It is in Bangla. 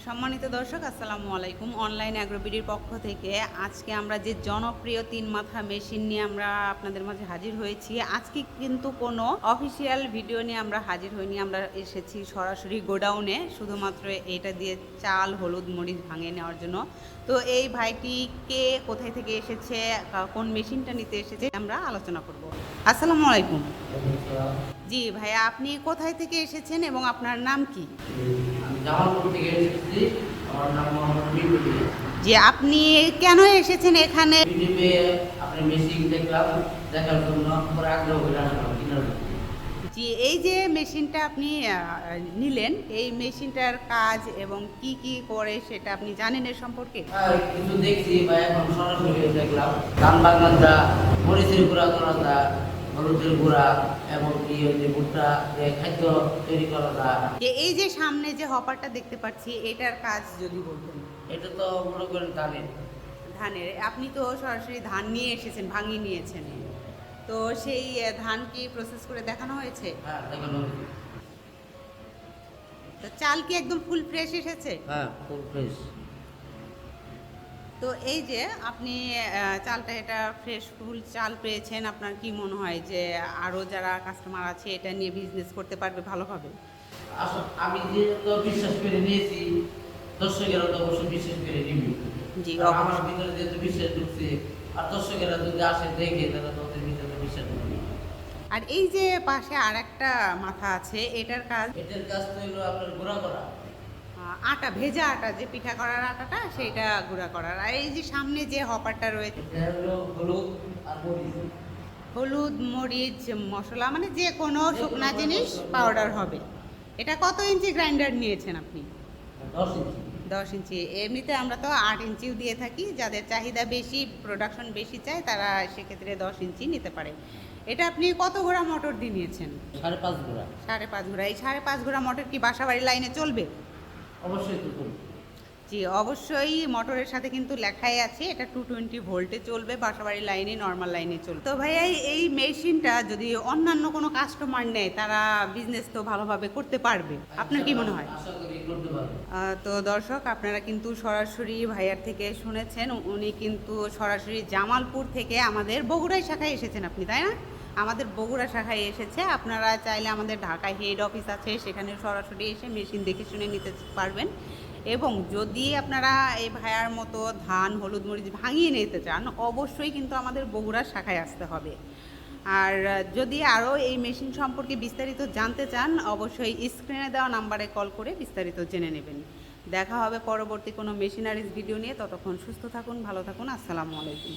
সম্মানিত দর্শক, আসসালামু আলাইকুম। অনলাইন অ্যাগ্রোবিডির পক্ষ থেকে আজকে আমরা যে জনপ্রিয় 3 মাথা মেশিন নিয়ে আমরা আপনাদের মাঝে হাজির হয়েছি। আজকে কিন্তু কোনো অফিসিয়াল ভিডিও নিয়ে আমরা হাজির হইনি। আমরা এসেছি সরাসরি গোডাউনে শুধুমাত্র এটা দিয়ে চাল, হলুদ, মরিচ ভাঙিয়ে নেওয়ার জন্য। তো এই ভাইটি কে, কোথায় থেকে এসেছে, কোন মেশিনটা নিতে এসেছে আমরা আলোচনা করব। আসসালামু আলাইকুম। জি ভাইয়া, আপনি কোথায় থেকে এসেছেন এবং আপনার নাম কি? জামালপুর থেকে এসেছি। আমার নাম মোহাম্মদ বিপ্লবী। জি, আপনি কেন এসেছেন এখানে? ইউটিউবে আপনি মেশিন দেখলাম, দেখার জন্য পরে আগ্রহ করে আসলাম কেনার জন্য। জি, এই যে মেশিনটা আপনি নিলেন, এই মেশিনটার কাজ এবং কি কি করে সেটা আপনি জানেন এর সম্পর্কে? কিছু দেখছি বা এখন সরাসরি দেখলাম ধান বাগানটা, মরিচের গুঁড়া করাটা, হলুদের গুঁড়া এবং কি ওই যে ভুট্টা যে খাদ্য তৈরি করাটা। যে এই যে সামনে যে হপারটা দেখতে পাচ্ছি, এটার কাজ যদি বলতেন। এটা তো মনে করেন ধানের। ধানের, আপনি তো সরাসরি ধান নিয়ে এসেছেন, ভাঙিয়ে নিয়েছেন। তো সেই ধান কি প্রসেস করে দেখানো হয়েছে? হ্যাঁ, দেখানো হয়েছে। তো চাল কি একদম ফুল ফ্রেশ এসেছে? হ্যাঁ, ফুল ফ্রেশ। তো এই যে আপনি চালটা, এটা ফ্রেশ ফুল চাল পেয়েছেন, আপনার কি মনে হয় যে আরও যারা কাস্টমার আছে এটা নিয়ে বিজনেস করতে পারবে ভালোভাবে? আমি যে তো বিশ্বাস করে নিয়েছি, দর্শকেরা তো অবশ্যই বিশ্বাস করে নিবি। জি, আর আমার অবশ্যই। ভিতরে যেহেতু বিশ্বাস ঢুকছে, আর দর্শকেরা যদি আসে দেখে তাহলে তো ওদের ভিতরে বিশ্বাস ঢুকবে। আর এই যে পাশে আর একটা মাথা আছে, এটার কাজ এটার কাজ তো হলো আপনার গুঁড়া করা। আটা, ভেজা আটা, যে পিঠা করার আটাটা সেইটা গুঁড়া করার। আর এই যে সামনে যে হপারটা রয়েছে, এটা হলো হলুদ আর মরিচ। হলুদ, মরিচ, মশলা, মানে যে কোনো শুকনা জিনিস পাউডার হবে। এটা কত ইঞ্চি গ্রাইন্ডার নিয়েছেন আপনি? 10 ইঞ্চি। 10 ইঞ্চি। এমনিতে আমরা তো 8 ইঞ্চিও দিয়ে থাকি, যাদের চাহিদা বেশি, প্রোডাকশন বেশি চায় তারা সেক্ষেত্রে 10 ইঞ্চি নিতে পারে। এটা আপনি কত ঘোড়া মোটর দিয়ে নিয়েছেন? 5.5 গুঁড়া। 5.5 ঘোড়া। এই 5.5 ঘোড়া মোটর কি বাসাবাড়ি লাইনে চলবে? অবশ্যই তো করবে। জি, অবশ্যই। মোটরের সাথে কিন্তু লেখাই আছে এটা 220 ভোল্টে চলবে, বাসাবাড়ি লাইনে, নর্মাল লাইনে চলবে। তো ভাইয়া, এই মেশিনটা যদি অন্যান্য কোনো কাস্টমার নেয়, তারা বিজনেস তো ভালোভাবে করতে পারবে, আপনার কি মনে হয়? আশা করি করতে পারবে। তো দর্শক, আপনারা কিন্তু সরাসরি ভাইয়ার থেকে শুনেছেন, উনি কিন্তু সরাসরি জামালপুর থেকে আমাদের বগুড়ায় শাখায় এসেছেন আপনি, তাই না? আমাদের বগুড়া শাখায় এসেছে। আপনারা চাইলে আমাদের ঢাকায় হেড অফিস আছে, সেখানে সরাসরি এসে মেশিন দেখে শুনে নিতে পারবেন। এবং যদি আপনারা এই ভাইয়ার মতো ধান, হলুদ, মরিচ ভাঙিয়ে নিতে চান, অবশ্যই কিন্তু আমাদের বগুড়া শাখায় আসতে হবে। আর যদি আরও এই মেশিন সম্পর্কে বিস্তারিত জানতে চান, অবশ্যই স্ক্রিনে দেওয়া নাম্বারে কল করে বিস্তারিত জেনে নেবেন। দেখা হবে পরবর্তী কোনো মেশিনারিজ ভিডিও নিয়ে। ততক্ষণ সুস্থ থাকুন, ভালো থাকুন। আসসালামু আলাইকুম।